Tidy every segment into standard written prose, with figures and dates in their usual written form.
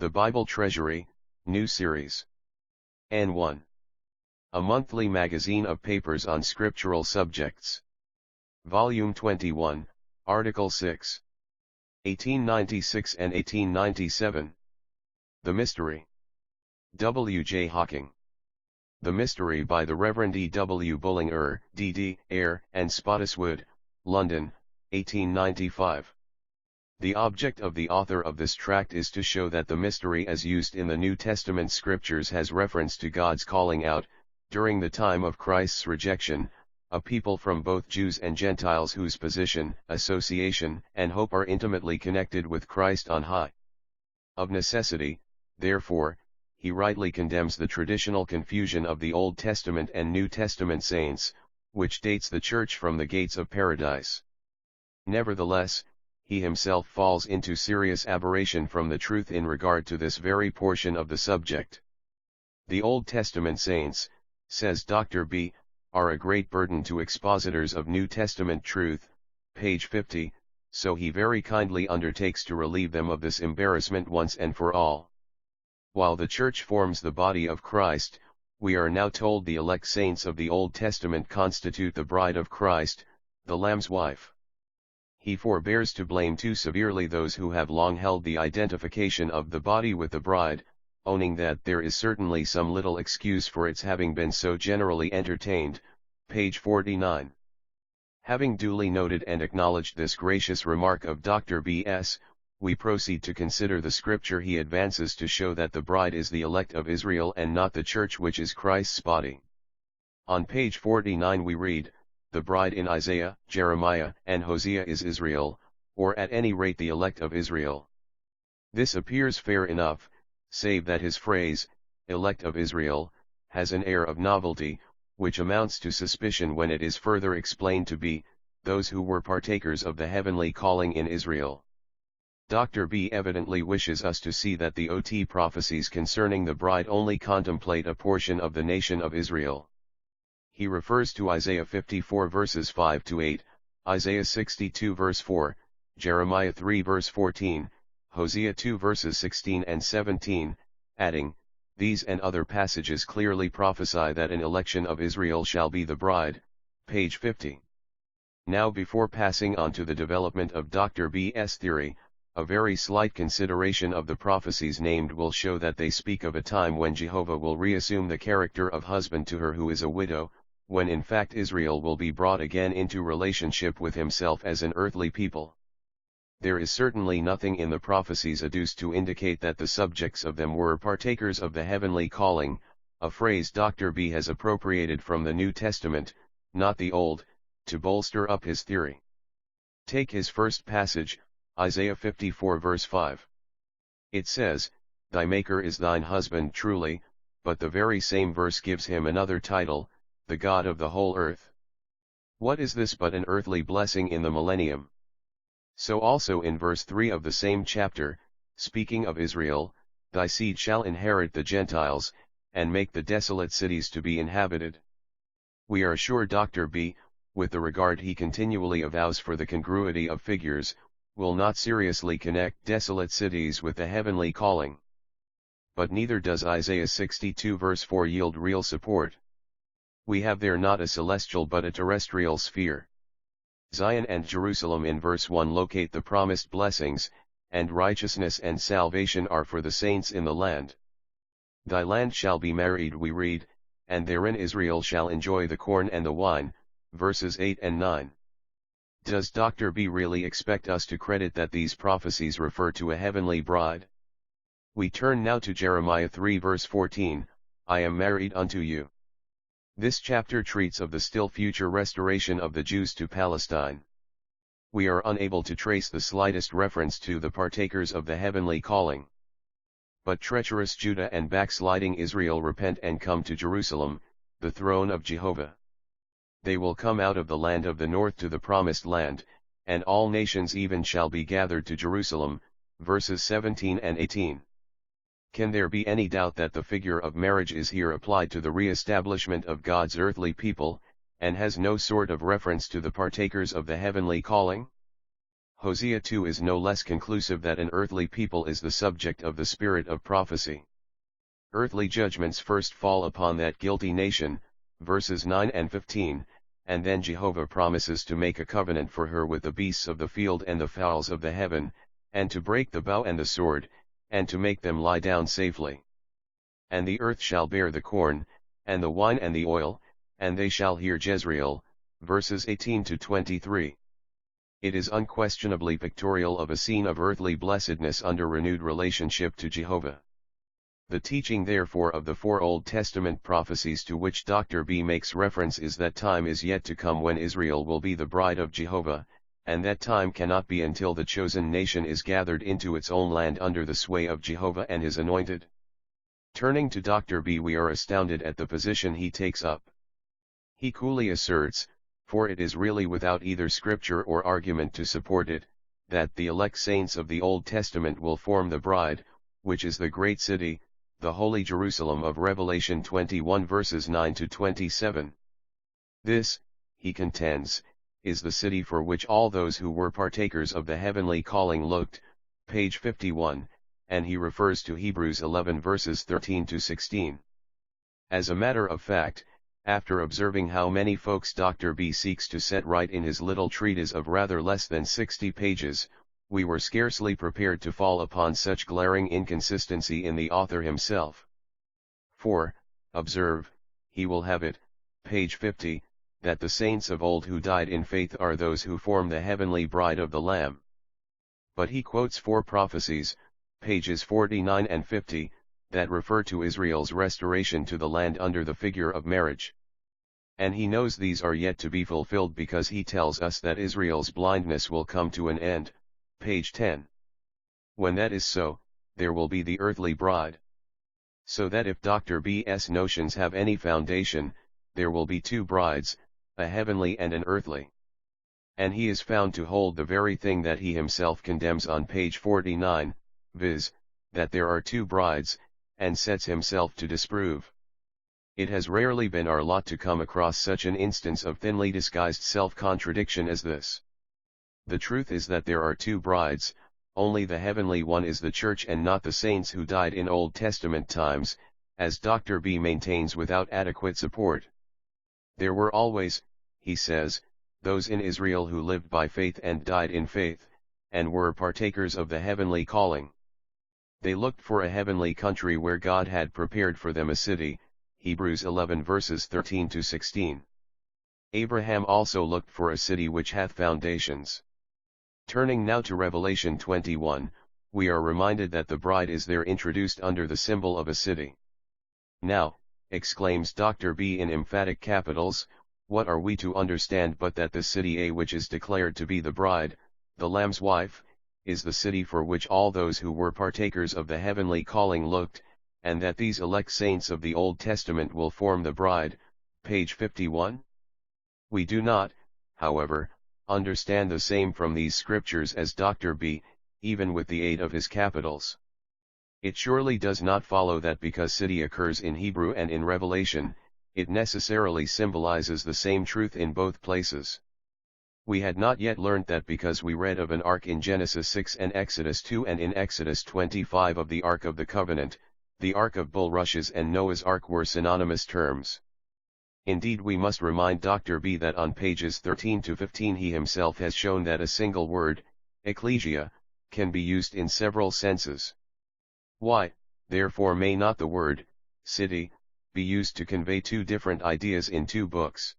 The Bible Treasury, New Series. N1. A monthly magazine of papers on scriptural subjects. Volume 21, Article 6. 1896 and 1897. The Mystery. W. J. Hocking. The Mystery by the Reverend E. W. Bullinger, D.D., Eyre, and Spottiswoode, London, 1895. The object of the author of this tract is to show that the mystery as used in the New Testament scriptures has reference to God's calling out, during the time of Christ's rejection, a people from both Jews and Gentiles whose position, association, and hope are intimately connected with Christ on high. Of necessity, therefore, he rightly condemns the traditional confusion of the Old Testament and New Testament saints, which dates the Church from the gates of paradise. Nevertheless, he himself falls into serious aberration from the truth in regard to this very portion of the subject. The Old Testament saints, says Dr. B., are a great burden to expositors of New Testament truth, page 50, so he very kindly undertakes to relieve them of this embarrassment once and for all. While the Church forms the body of Christ, we are now told the elect saints of the Old Testament constitute the bride of Christ, the Lamb's wife. He forbears to blame too severely those who have long held the identification of the body with the bride, owning that there is certainly some little excuse for its having been so generally entertained, page 49. Having duly noted and acknowledged this gracious remark of Dr. B.S., we proceed to consider the scripture he advances to show that the bride is the elect of Israel and not the church which is Christ's body. On page 49 we read, "The bride in Isaiah, Jeremiah, and Hosea is Israel, or at any rate the elect of Israel." This appears fair enough, save that his phrase, "elect of Israel," has an air of novelty, which amounts to suspicion when it is further explained to be, those who were partakers of the heavenly calling in Israel. Dr. B. evidently wishes us to see that the OT prophecies concerning the bride only contemplate a portion of the nation of Israel. He refers to Isaiah 54 verses 5 to 8, Isaiah 62 verse 4, Jeremiah 3 verse 14, Hosea 2 verses 16 and 17, adding, "These and other passages clearly prophesy that an election of Israel shall be the bride," page 50. Now before passing on to the development of Dr. B.'s theory, a very slight consideration of the prophecies named will show that they speak of a time when Jehovah will reassume the character of husband to her who is a widow, when in fact Israel will be brought again into relationship with himself as an earthly people. There is certainly nothing in the prophecies adduced to indicate that the subjects of them were partakers of the heavenly calling, a phrase Dr. B. has appropriated from the New Testament, not the Old, to bolster up his theory. Take his first passage, Isaiah 54 verse 5. It says, "Thy Maker is thine husband truly," but the very same verse gives him another title, "the God of the whole earth." What is this but an earthly blessing in the millennium? So also in verse 3 of the same chapter, speaking of Israel, "Thy seed shall inherit the Gentiles, and make the desolate cities to be inhabited." We are sure Dr. B., with the regard he continually avows for the congruity of figures, will not seriously connect desolate cities with the heavenly calling. But neither does Isaiah 62 verse 4 yield real support. We have there not a celestial but a terrestrial sphere. Zion and Jerusalem in verse 1 locate the promised blessings, and righteousness and salvation are for the saints in the land. "Thy land shall be married," we read, "and therein Israel shall enjoy the corn and the wine," verses 8 and 9. Does Dr. B. really expect us to credit that these prophecies refer to a heavenly bride? We turn now to Jeremiah 3 verse 14, "I am married unto you." This chapter treats of the still future restoration of the Jews to Palestine. We are unable to trace the slightest reference to the partakers of the heavenly calling. But treacherous Judah and backsliding Israel repent and come to Jerusalem, the throne of Jehovah. They will come out of the land of the north to the promised land, and all nations even shall be gathered to Jerusalem, verses 17 and 18. Can there be any doubt that the figure of marriage is here applied to the re-establishment of God's earthly people, and has no sort of reference to the partakers of the heavenly calling? Hosea 2 is no less conclusive that an earthly people is the subject of the spirit of prophecy. Earthly judgments first fall upon that guilty nation, verses 9 and 15, and then Jehovah promises to make a covenant for her with the beasts of the field and the fowls of the heaven, and to break the bow and the sword, and to make them lie down safely. And the earth shall bear the corn, and the wine and the oil, and they shall hear Jezreel, verses 18 to 23. It is unquestionably pictorial of a scene of earthly blessedness under renewed relationship to Jehovah. The teaching therefore of the 4 Old Testament prophecies to which Dr. B makes reference is that time is yet to come when Israel will be the bride of Jehovah, and that time cannot be until the chosen nation is gathered into its own land under the sway of Jehovah and his anointed. Turning to Dr. B, we are astounded at the position he takes up. He coolly asserts, for it is really without either scripture or argument to support it, that the elect saints of the Old Testament will form the bride, which is the great city, the holy Jerusalem of Revelation 21 verses 9 to 27. This, he contends, is the city for which all those who were partakers of the heavenly calling looked, page 51, and he refers to Hebrews 11 verses 13 to 16. As a matter of fact, after observing how many folks Dr. B seeks to set right in his little treatise of rather less than 60 pages, we were scarcely prepared to fall upon such glaring inconsistency in the author himself. For, observe, he will have it, page 50, that the saints of old who died in faith are those who form the heavenly bride of the Lamb. But he quotes 4 prophecies, pages 49 and 50, that refer to Israel's restoration to the land under the figure of marriage. And he knows these are yet to be fulfilled because he tells us that Israel's blindness will come to an end, page 10. When that is so, there will be the earthly bride. So that if Dr. B.'s notions have any foundation, there will be 2 brides, a heavenly and an earthly. And he is found to hold the very thing that he himself condemns on page 49, viz., that there are 2 brides, and sets himself to disprove. It has rarely been our lot to come across such an instance of thinly disguised self-contradiction as this. The truth is that there are 2 brides, only the heavenly one is the church and not the saints who died in Old Testament times, as Dr. B maintains without adequate support. There were always, he says, those in Israel who lived by faith and died in faith, and were partakers of the heavenly calling. They looked for a heavenly country where God had prepared for them a city, Hebrews 11 verses 13 to 16. Abraham also looked for a city which hath foundations. Turning now to Revelation 21, we are reminded that the bride is there introduced under the symbol of a city. Now, exclaims Dr. B in emphatic capitals, what are we to understand but that the city A which is declared to be the bride, the Lamb's wife, is the city for which all those who were partakers of the heavenly calling looked, and that these elect saints of the Old Testament will form the bride, page 51? We do not, however, understand the same from these scriptures as Dr. B, even with the aid of his capitals. It surely does not follow that because city occurs in Hebrew and in Revelation, it necessarily symbolizes the same truth in both places. We had not yet learnt that because we read of an ark in Genesis 6 and Exodus 2 and in Exodus 25 of the Ark of the Covenant, the Ark of Bulrushes and Noah's Ark were synonymous terms. Indeed, we must remind Dr. B that on pages 13 to 15 he himself has shown that a single word, ecclesia, can be used in several senses. Why, therefore, may not the word, city, be used to convey 2 different ideas in 2 books?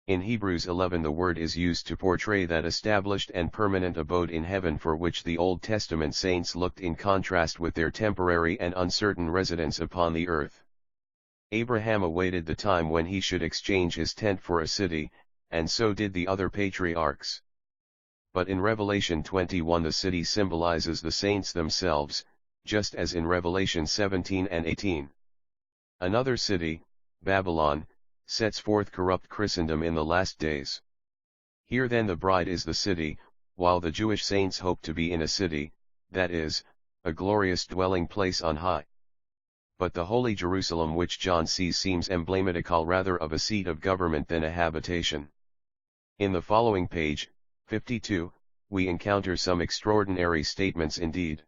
In Hebrews 11 the word is used to portray that established and permanent abode in heaven for which the Old Testament saints looked in contrast with their temporary and uncertain residence upon the earth. Abraham awaited the time when he should exchange his tent for a city, and so did the other patriarchs. But in Revelation 21 the city symbolizes the saints themselves, just as in Revelation 17 and 18. Another city, Babylon, sets forth corrupt Christendom in the last days. Here then the bride is the city, while the Jewish saints hope to be in a city, that is, a glorious dwelling place on high. But the holy Jerusalem which John sees seems emblematical rather of a seat of government than a habitation. In the following page, 52, we encounter some extraordinary statements indeed.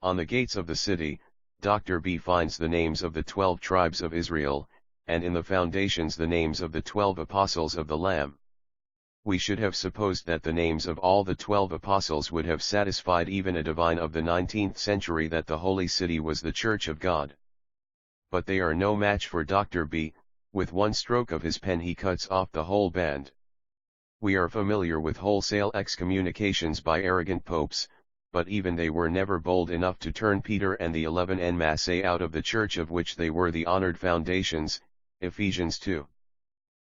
On the gates of the city, Dr. B finds the names of the 12 tribes of Israel, and in the foundations the names of the 12 apostles of the Lamb. We should have supposed that the names of all the 12 apostles would have satisfied even a divine of the 19th century that the holy city was the Church of God. But they are no match for Dr. B. With one stroke of his pen he cuts off the whole band. We are familiar with wholesale excommunications by arrogant popes, but even they were never bold enough to turn Peter and the 11 en masse out of the church of which they were the honored foundations, Ephesians 2.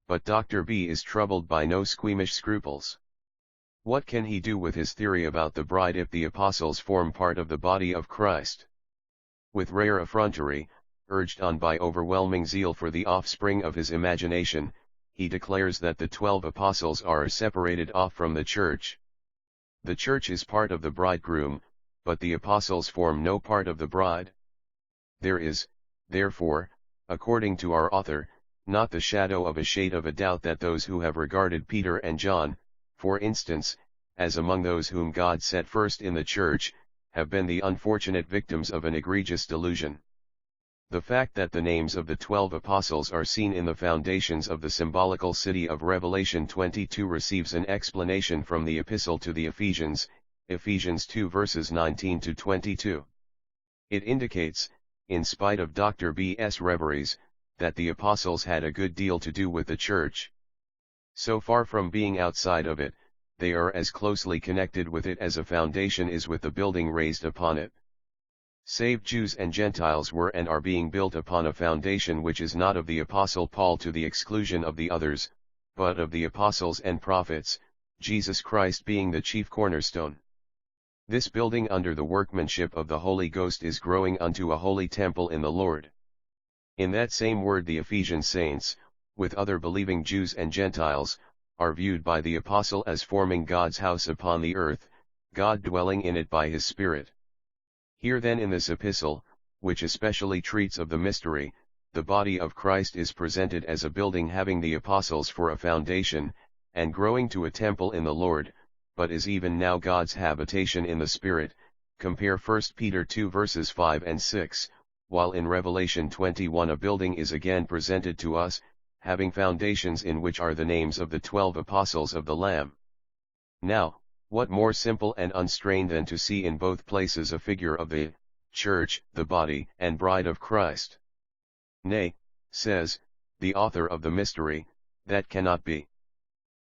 But Dr. B is troubled by no squeamish scruples. What can he do with his theory about the bride if the apostles form part of the body of Christ? With rare effrontery, urged on by overwhelming zeal for the offspring of his imagination, he declares that the 12 apostles are separated off from the church. The church is part of the bridegroom, but the apostles form no part of the bride. There is, therefore, according to our author, not the shadow of a shade of a doubt that those who have regarded Peter and John, for instance, as among those whom God set first in the church, have been the unfortunate victims of an egregious delusion. The fact that the names of the 12 apostles are seen in the foundations of the symbolical city of Revelation 22 receives an explanation from the epistle to the Ephesians, Ephesians 2 verses 19 to 22. It indicates, in spite of Dr. B.'s reveries, that the apostles had a good deal to do with the church. So far from being outside of it, they are as closely connected with it as a foundation is with the building raised upon it. Saved Jews and Gentiles were and are being built upon a foundation which is not of the Apostle Paul to the exclusion of the others, but of the apostles and prophets, Jesus Christ being the chief cornerstone. This building under the workmanship of the Holy Ghost is growing unto a holy temple in the Lord. In that same word the Ephesian saints, with other believing Jews and Gentiles, are viewed by the apostle as forming God's house upon the earth, God dwelling in it by his Spirit. Here then in this epistle, which especially treats of the mystery, the body of Christ is presented as a building having the apostles for a foundation, and growing to a temple in the Lord, but is even now God's habitation in the Spirit, compare 1 Peter 2 verses 5 and 6, while in Revelation 21 a building is again presented to us, having foundations in which are the names of the 12 apostles of the Lamb. Now, what more simple and unstrained than to see in both places a figure of the church, the body and bride of Christ? Nay, says the author of the mystery, that cannot be.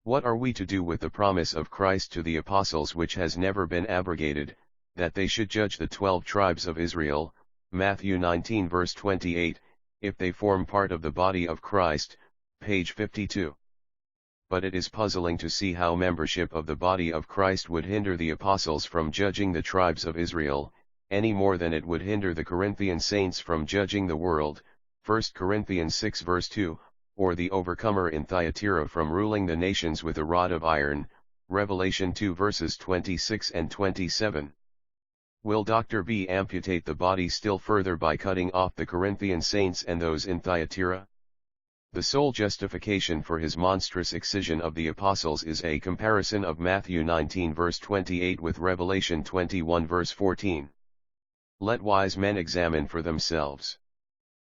What are we to do with the promise of Christ to the apostles which has never been abrogated, that they should judge the 12 tribes of Israel, Matthew 19 verse 28, if they form part of the body of Christ, page 52. But it is puzzling to see how membership of the body of Christ would hinder the apostles from judging the tribes of Israel, any more than it would hinder the Corinthian saints from judging the world, 1 Corinthians 6 verse 2, or the overcomer in Thyatira from ruling the nations with a rod of iron, Revelation 2 verses 26 and 27. Will Dr. B amputate the body still further by cutting off the Corinthian saints and those in Thyatira? The sole justification for his monstrous excision of the apostles is a comparison of Matthew 19 verse 28 with Revelation 21 verse 14. Let wise men examine for themselves.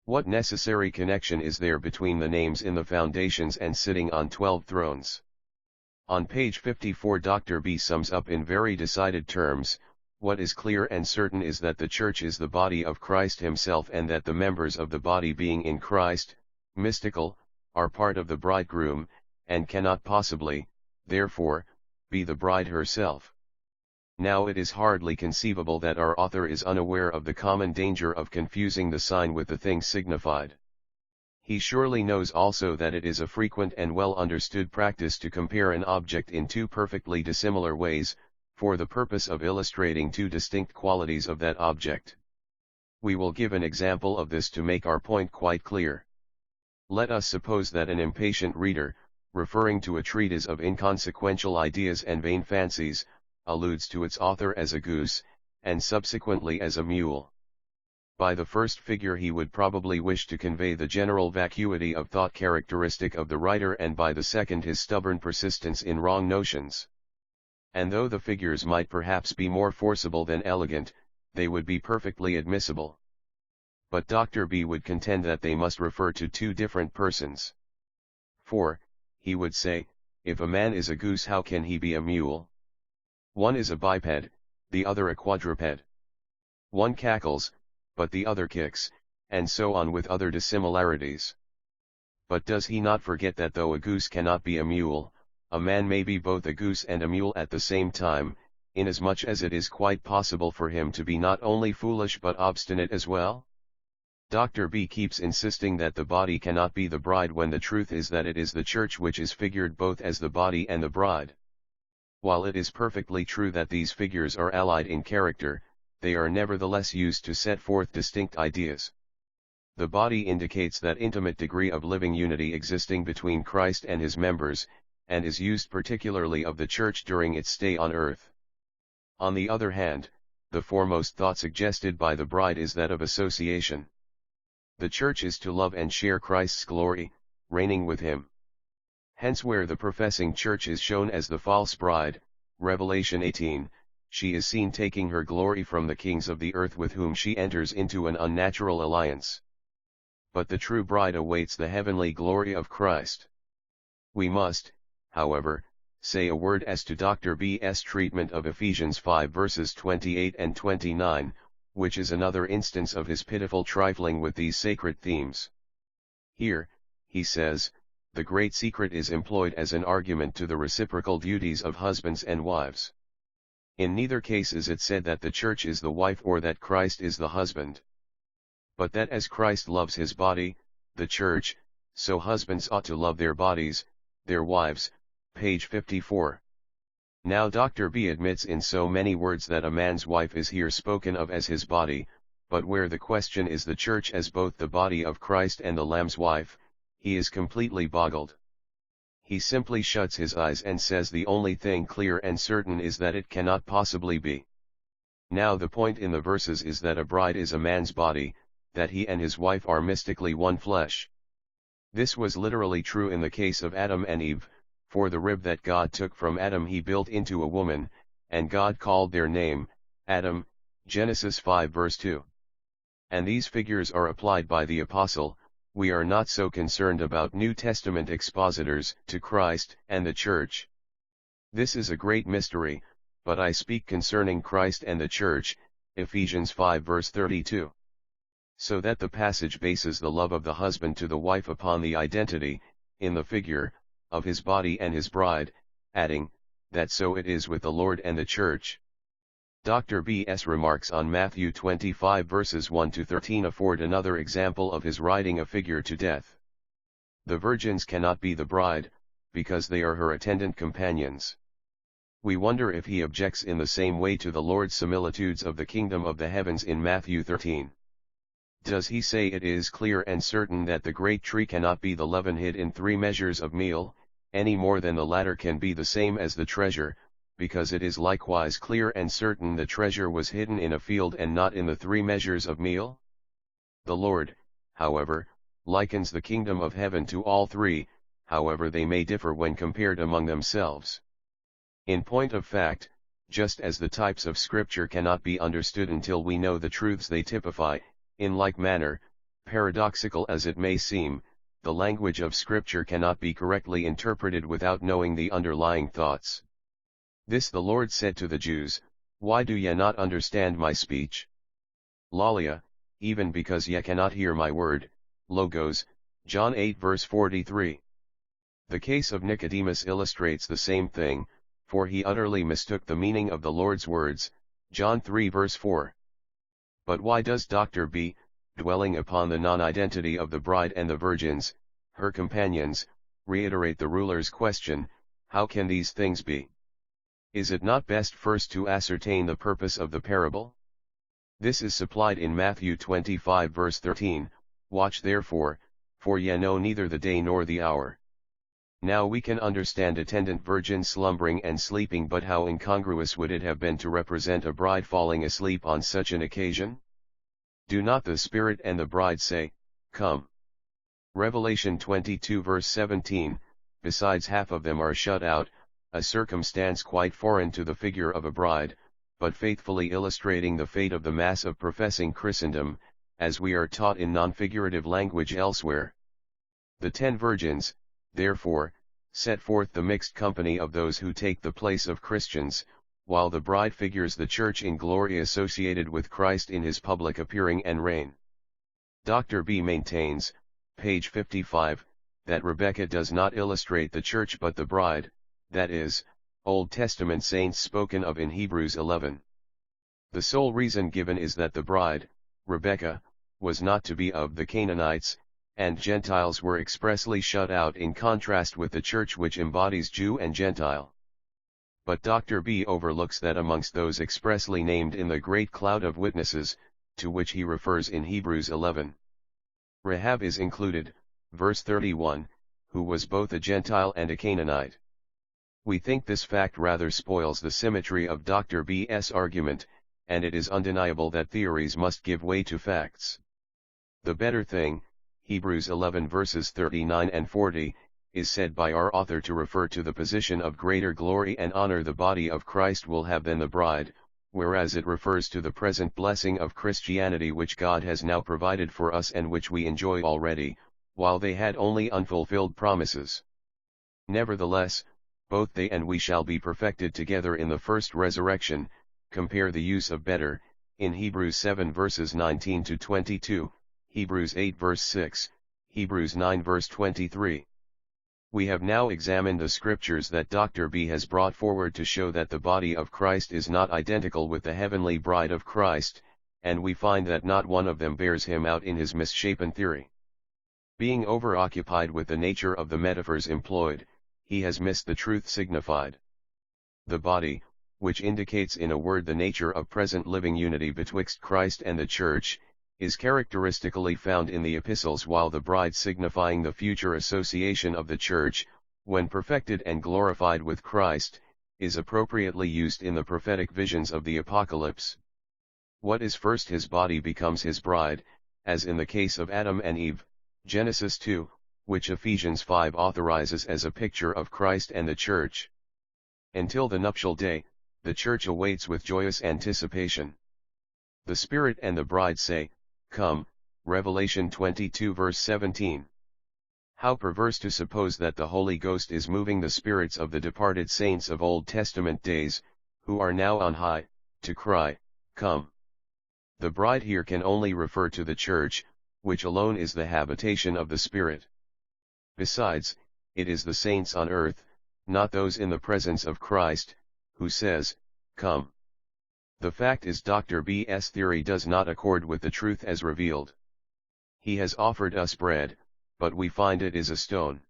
What necessary connection is there between the names in the foundations and sitting on 12 thrones? On page 54 Dr. B sums up in very decided terms, what is clear and certain is that the church is the body of Christ himself and that the members of the body being in Christ, mystical, are part of the bridegroom, and cannot possibly, therefore, be the bride herself. Now it is hardly conceivable that our author is unaware of the common danger of confusing the sign with the thing signified. He surely knows also that it is a frequent and well understood practice to compare an object in two perfectly dissimilar ways, for the purpose of illustrating two distinct qualities of that object. We will give an example of this to make our point quite clear. Let us suppose that an impatient reader, referring to a treatise of inconsequential ideas and vain fancies, alludes to its author as a goose, and subsequently as a mule. By the first figure he would probably wish to convey the general vacuity of thought characteristic of the writer, and by the second his stubborn persistence in wrong notions. And though the figures might perhaps be more forcible than elegant, they would be perfectly admissible. But Dr. B would contend that they must refer to two different persons. For, he would say, if a man is a goose, how can he be a mule? One is a biped, the other a quadruped. One cackles, but the other kicks, and so on with other dissimilarities. But does he not forget that though a goose cannot be a mule, a man may be both a goose and a mule at the same time, inasmuch as it is quite possible for him to be not only foolish but obstinate as well? Dr. B keeps insisting that the body cannot be the bride, when the truth is that it is the church which is figured both as the body and the bride. While it is perfectly true that these figures are allied in character, they are nevertheless used to set forth distinct ideas. The body indicates that intimate degree of living unity existing between Christ and his members, and is used particularly of the church during its stay on earth. On the other hand, the foremost thought suggested by the bride is that of association. The church is to love and share Christ's glory, reigning with him. Hence where the professing church is shown as the false bride, Revelation 18, she is seen taking her glory from the kings of the earth with whom she enters into an unnatural alliance. But the true bride awaits the heavenly glory of Christ. We must, however, say a word as to Dr. B.'s treatment of Ephesians 5 verses 28 and 29, which is another instance of his pitiful trifling with these sacred themes. Here, he says, the great secret is employed as an argument to the reciprocal duties of husbands and wives. In neither case is it said that the church is the wife or that Christ is the husband. But that as Christ loves his body, the church, so husbands ought to love their bodies, their wives, page 54. Now Dr. B admits in so many words that a man's wife is here spoken of as his body, but where the question is the church as both the body of Christ and the Lamb's wife, he is completely boggled. He simply shuts his eyes and says the only thing clear and certain is that it cannot possibly be. Now the point in the verses is that a bride is a man's body, that he and his wife are mystically one flesh. This was literally true in the case of Adam and Eve, for the rib that God took from Adam he built into a woman, and God called their name, Adam, Genesis 5 verse 2. And these figures are applied by the apostle, we are not so concerned about New Testament expositors, to Christ and the church. This is a great mystery, but I speak concerning Christ and the church, Ephesians 5 verse 32. So that the passage bases the love of the husband to the wife upon the identity, in the figure, of his body and his bride, adding, that so it is with the Lord and the church. Dr. B.'s remarks on Matthew 25 verses 1 to 13 afford another example of his riding a figure to death. The virgins cannot be the bride, because they are her attendant companions. We wonder if he objects in the same way to the Lord's similitudes of the kingdom of the heavens in Matthew 13. Does he say it is clear and certain that the great tree cannot be the leaven hid in 3 measures of meal, any more than the latter can be the same as the treasure, because it is likewise clear and certain the treasure was hidden in a field and not in the 3 measures of meal? The Lord, however, likens the kingdom of heaven to all 3, however they may differ when compared among themselves. In point of fact, just as the types of Scripture cannot be understood until we know the truths they typify, in like manner, paradoxical as it may seem, the language of Scripture cannot be correctly interpreted without knowing the underlying thoughts. This the Lord said to the Jews, why do ye not understand my speech? Lalia, even because ye cannot hear my word, Logos, John 8 verse 43. The case of Nicodemus illustrates the same thing, for he utterly mistook the meaning of the Lord's words, John 3 verse 4. But why does Dr. B, dwelling upon the non-identity of the bride and the virgins, her companions, reiterate the ruler's question, how can these things be? Is it not best first to ascertain the purpose of the parable? This is supplied in Matthew 25 verse 13, watch therefore, for ye know neither the day nor the hour. Now we can understand attendant virgins slumbering and sleeping, but how incongruous would it have been to represent a bride falling asleep on such an occasion? Do not the Spirit and the bride say, Come? Revelation 22 verse 17, besides half of them are shut out, a circumstance quite foreign to the figure of a bride, but faithfully illustrating the fate of the mass of professing Christendom, as we are taught in non-figurative language elsewhere. The 10 virgins, therefore, set forth the mixed company of those who take the place of Christians, while the bride figures the church in glory associated with Christ in his public appearing and reign. Dr. B maintains, page 55, that Rebecca does not illustrate the church but the bride, that is, Old Testament saints spoken of in Hebrews 11. The sole reason given is that the bride, Rebecca, was not to be of the Canaanites, and Gentiles were expressly shut out in contrast with the church which embodies Jew and Gentile. But Dr. B overlooks that amongst those expressly named in the great cloud of witnesses, to which he refers in Hebrews 11, Rahab is included, verse 31, who was both a Gentile and a Canaanite. We think this fact rather spoils the symmetry of Dr. B.'s argument, and it is undeniable that theories must give way to facts. The better thing, Hebrews 11 verses 39 and 40, is said by our author to refer to the position of greater glory and honor the body of Christ will have than the bride, whereas it refers to the present blessing of Christianity which God has now provided for us and which we enjoy already, while they had only unfulfilled promises. Nevertheless, both they and we shall be perfected together in the first resurrection. Compare the use of better, in Hebrews 7 verses 19 to 22, Hebrews 8 verse 6, Hebrews 9 verse 23. We have now examined the scriptures that Dr. B has brought forward to show that the body of Christ is not identical with the heavenly bride of Christ, and we find that not one of them bears him out in his misshapen theory. Being overoccupied with the nature of the metaphors employed, he has missed the truth signified. The body, which indicates in a word the nature of present living unity betwixt Christ and the Church, is characteristically found in the epistles, while the bride, signifying the future association of the Church, when perfected and glorified with Christ, is appropriately used in the prophetic visions of the Apocalypse. What is first his body becomes his bride, as in the case of Adam and Eve, Genesis 2, which Ephesians 5 authorizes as a picture of Christ and the Church. Until the nuptial day, the Church awaits with joyous anticipation. The Spirit and the bride say, "Come," Revelation 22 verse 17. How perverse to suppose that the Holy Ghost is moving the spirits of the departed saints of Old Testament days, who are now on high, to cry, "Come." The bride here can only refer to the Church, which alone is the habitation of the Spirit. Besides, it is the saints on earth, not those in the presence of Christ, who says, "Come." The fact is Dr. B.'s theory does not accord with the truth as revealed. He has offered us bread, but we find it is a stone.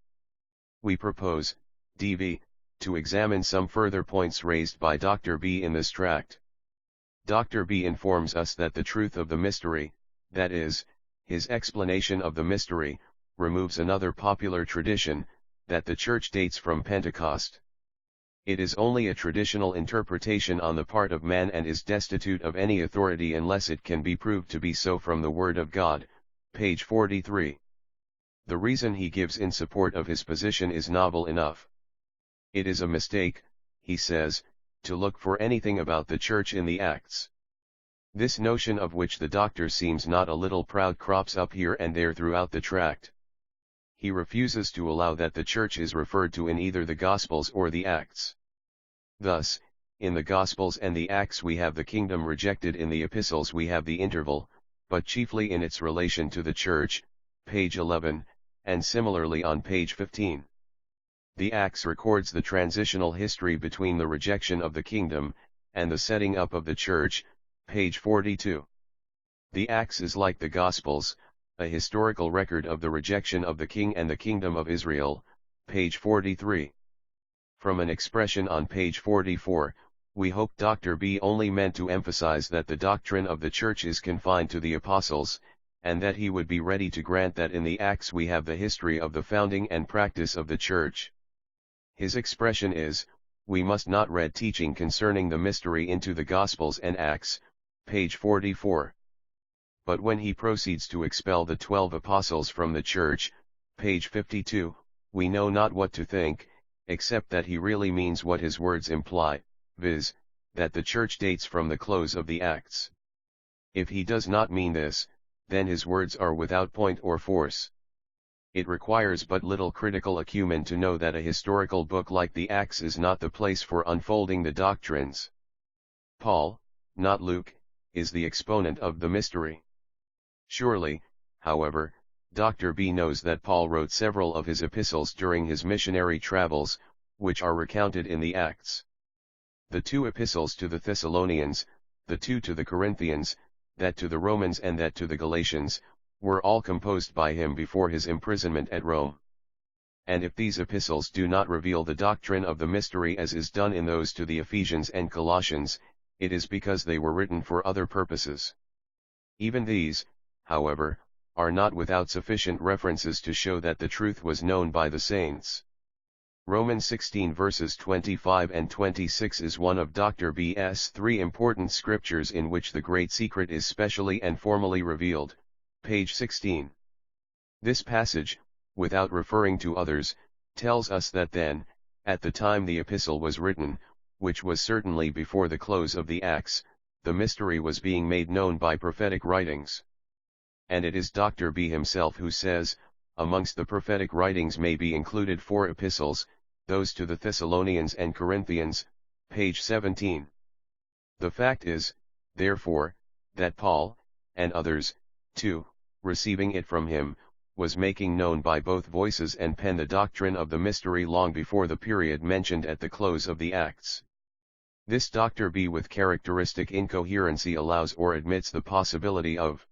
We propose, D.V., to examine some further points raised by Dr. B. in this tract. Dr. B. informs us that the truth of the mystery, that is, his explanation of the mystery, removes another popular tradition, that the Church dates from Pentecost. It is only a traditional interpretation on the part of man and is destitute of any authority unless it can be proved to be so from the Word of God, page 43. The reason he gives in support of his position is novel enough. It is a mistake, he says, to look for anything about the Church in the Acts. This notion, of which the doctor seems not a little proud, crops up here and there throughout the tract. He refuses to allow that the Church is referred to in either the Gospels or the Acts. Thus, in the Gospels and the Acts we have the kingdom rejected, in the Epistles we have the interval, but chiefly in its relation to the Church, page 11, and similarly on page 15. The Acts records the transitional history between the rejection of the kingdom, and the setting up of the Church, page 42. The Acts is like the Gospels, a historical record of the rejection of the king and the kingdom of Israel, page 43. From an expression on page 44, we hope Dr. B only meant to emphasize that the doctrine of the Church is confined to the Apostles, and that he would be ready to grant that in the Acts we have the history of the founding and practice of the Church. His expression is, "We must not read teaching concerning the mystery into the Gospels and Acts," page 44. But when he proceeds to expel the 12 apostles from the Church, page 52, we know not what to think, except that he really means what his words imply, viz., that the church dates from the close of the Acts. If he does not mean this, then his words are without point or force. It requires but little critical acumen to know that a historical book like the Acts is not the place for unfolding the doctrines. Paul, not Luke, is the exponent of the mystery. Surely, however, Dr. B knows that Paul wrote several of his epistles during his missionary travels, which are recounted in the Acts. The 2 epistles to the Thessalonians, the 2 to the Corinthians, that to the Romans and that to the Galatians, were all composed by him before his imprisonment at Rome. And if these epistles do not reveal the doctrine of the mystery as is done in those to the Ephesians and Colossians, it is because they were written for other purposes. Even these, however, are not without sufficient references to show that the truth was known by the saints. Romans 16 verses 25 and 26 is one of Dr. B.'s 3 important scriptures in which the great secret is specially and formally revealed, page 16. This passage, without referring to others, tells us that then, at the time the epistle was written, which was certainly before the close of the Acts, the mystery was being made known by prophetic writings. And it is Dr. B. himself who says, amongst the prophetic writings may be included 4 epistles, those to the Thessalonians and Corinthians, page 17. The fact is, therefore, that Paul, and others, too, receiving it from him, was making known by both voices and pen the doctrine of the mystery long before the period mentioned at the close of the Acts. This Dr. B. with characteristic incoherency allows or admits the possibility of.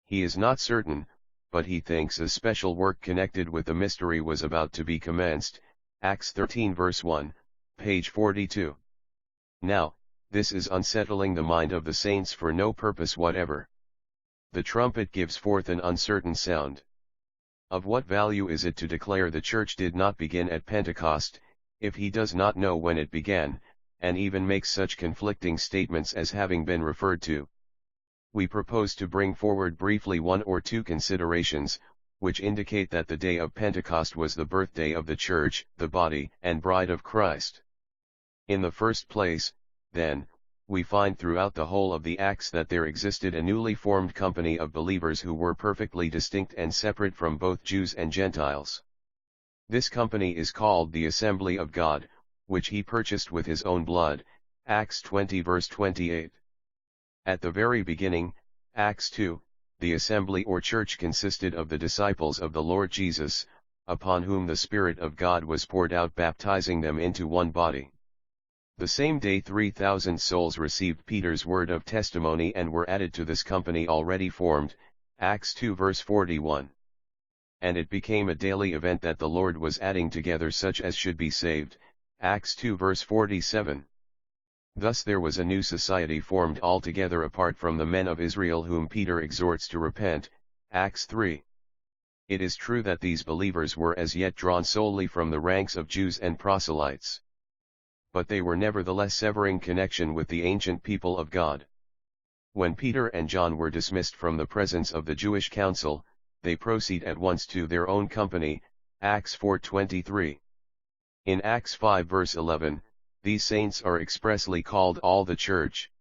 He is not certain, but he thinks a special work connected with the mystery was about to be commenced, Acts 13 verse 1, page 42. Now, this is unsettling the mind of the saints for no purpose whatever. The trumpet gives forth an uncertain sound. Of what value is it to declare the church did not begin at Pentecost, if he does not know when it began, and even makes such conflicting statements as having been referred to? We propose to bring forward briefly 1 or 2 considerations, which indicate that the day of Pentecost was the birthday of the church, the body and bride of Christ. In the first place, then, we find throughout the whole of the Acts that there existed a newly formed company of believers who were perfectly distinct and separate from both Jews and Gentiles. This company is called the Assembly of God, which he purchased with his own blood, Acts 20 verse 28. At the very beginning, Acts 2, the assembly or church consisted of the disciples of the Lord Jesus, upon whom the Spirit of God was poured out baptizing them into one body. The same day 3,000 souls received Peter's word of testimony and were added to this company already formed, Acts 2 verse 41. And it became a daily event that the Lord was adding together such as should be saved, Acts 2 verse 47. Thus there was a new society formed altogether apart from the men of Israel whom Peter exhorts to repent, Acts 3. It is true that these believers were as yet drawn solely from the ranks of Jews and proselytes. But they were nevertheless severing connection with the ancient people of God. When Peter and John were dismissed from the presence of the Jewish council, they proceed at once to their own company, Acts 4:23. In Acts 5 verse 11, these saints are expressly called all the church.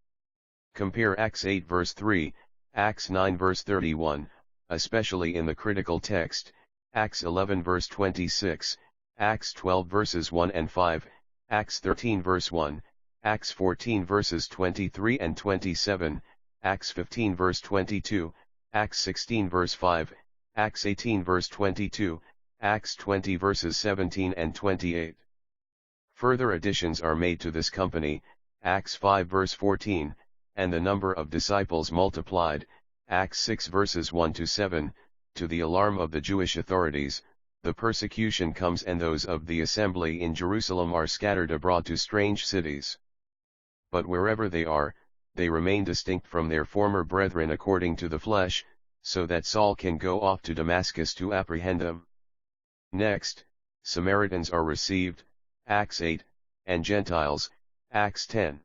Compare Acts 8 verse 3, Acts 9 verse 31, especially in the critical text, Acts 11 verse 26, Acts 12 verses 1 and 5, Acts 13 verse 1, Acts 14 verses 23 and 27, Acts 15 verse 22, Acts 16 verse 5, Acts 18 verse 22, Acts 20 verses 17 and 28. Further additions are made to this company, Acts 5 verse 14, and the number of disciples multiplied, Acts 6 verses 1 to 7, to the alarm of the Jewish authorities. The persecution comes and those of the assembly in Jerusalem are scattered abroad to strange cities. But wherever they are, they remain distinct from their former brethren according to the flesh, so that Saul can go off to Damascus to apprehend them. Next, Samaritans are received, Acts 8, and Gentiles, Acts 10.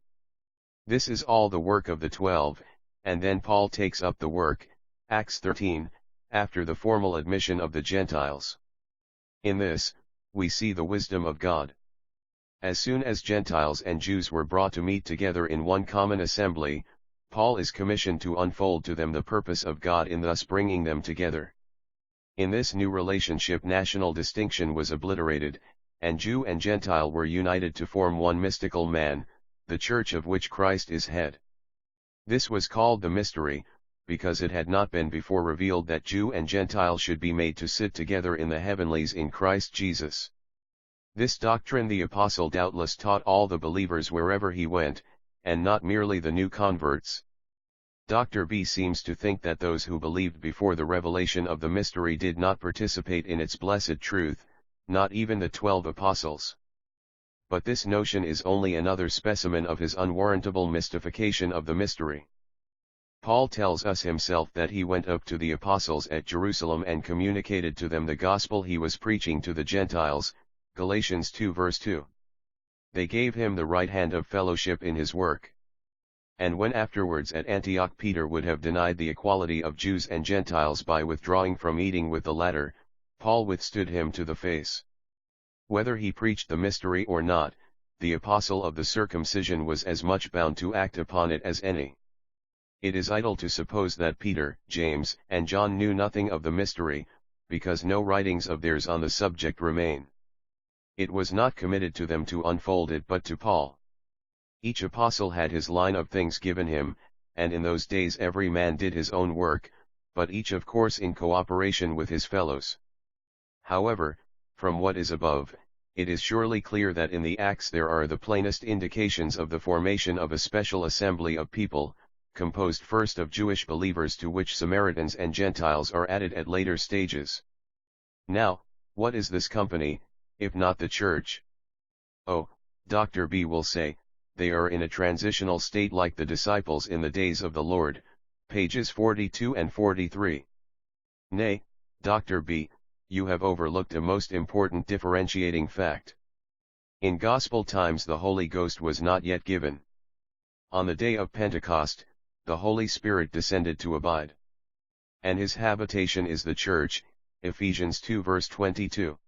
This is all the work of the 12, and then Paul takes up the work, Acts 13, after the formal admission of the Gentiles. In this, we see the wisdom of God. As soon as Gentiles and Jews were brought to meet together in one common assembly, Paul is commissioned to unfold to them the purpose of God in thus bringing them together. In this new relationship national distinction was obliterated, and Jew and Gentile were united to form one mystical man, the church of which Christ is head. This was called the mystery, because it had not been before revealed that Jew and Gentile should be made to sit together in the heavenlies in Christ Jesus. This doctrine the apostle doubtless taught all the believers wherever he went, and not merely the new converts. Dr. B seems to think that those who believed before the revelation of the mystery did not participate in its blessed truth, not even the 12 apostles. But this notion is only another specimen of his unwarrantable mystification of the mystery. Paul tells us himself that he went up to the apostles at Jerusalem and communicated to them the gospel he was preaching to the Gentiles, Galatians 2 verse 2. They gave him the right hand of fellowship in his work. And when afterwards at Antioch Peter would have denied the equality of Jews and Gentiles by withdrawing from eating with the latter, Paul withstood him to the face. Whether he preached the mystery or not, the apostle of the circumcision was as much bound to act upon it as any. It is idle to suppose that Peter, James, and John knew nothing of the mystery, because no writings of theirs on the subject remain. It was not committed to them to unfold it but to Paul. Each apostle had his line of things given him, and in those days every man did his own work, but each of course in cooperation with his fellows. However, from what is above, it is surely clear that in the Acts there are the plainest indications of the formation of a special assembly of people, composed first of Jewish believers to which Samaritans and Gentiles are added at later stages. Now, what is this company, if not the church? Oh, Dr. B will say, they are in a transitional state like the disciples in the days of the Lord, pages 42 and 43. Nay, Dr. B, you have overlooked a most important differentiating fact. In Gospel times the Holy Ghost was not yet given. On the day of Pentecost, the Holy Spirit descended to abide. And his habitation is the church, Ephesians 2 verse 22.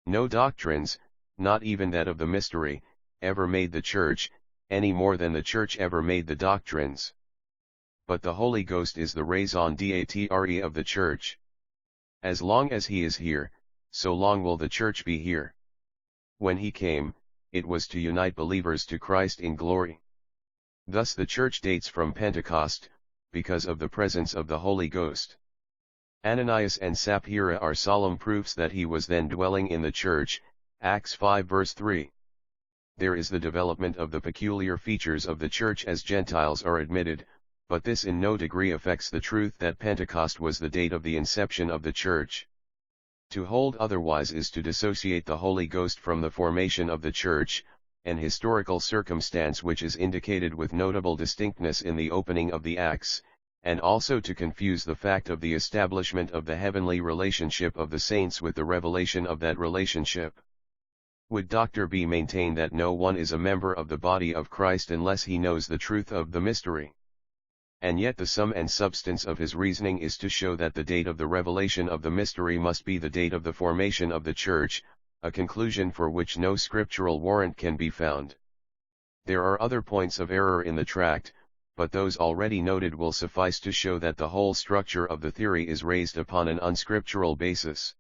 No doctrines, not even that of the mystery, ever made the church, any more than the church ever made the doctrines. But the Holy Ghost is the raison d'etre of the church. As long as he is here, so long will the church be here. When he came, it was to unite believers to Christ in glory. Thus the church dates from Pentecost, because of the presence of the Holy Ghost. Ananias and Sapphira are solemn proofs that he was then dwelling in the church, Acts 5 verse 3. There is the development of the peculiar features of the church as Gentiles are admitted, but this in no degree affects the truth that Pentecost was the date of the inception of the church. To hold otherwise is to dissociate the Holy Ghost from the formation of the church, an historical circumstance which is indicated with notable distinctness in the opening of the Acts, and also to confuse the fact of the establishment of the heavenly relationship of the saints with the revelation of that relationship. Would Dr. B maintain that no one is a member of the body of Christ unless he knows the truth of the mystery? And yet the sum and substance of his reasoning is to show that the date of the revelation of the mystery must be the date of the formation of the church, a conclusion for which no scriptural warrant can be found. There are other points of error in the tract, but those already noted will suffice to show that the whole structure of the theory is raised upon an unscriptural basis.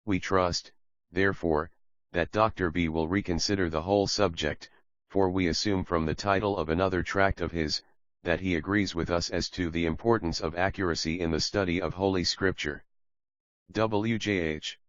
We trust, therefore, that Dr. B will reconsider the whole subject, for we assume from the title of another tract of his, that he agrees with us as to the importance of accuracy in the study of Holy Scripture. W.J.H.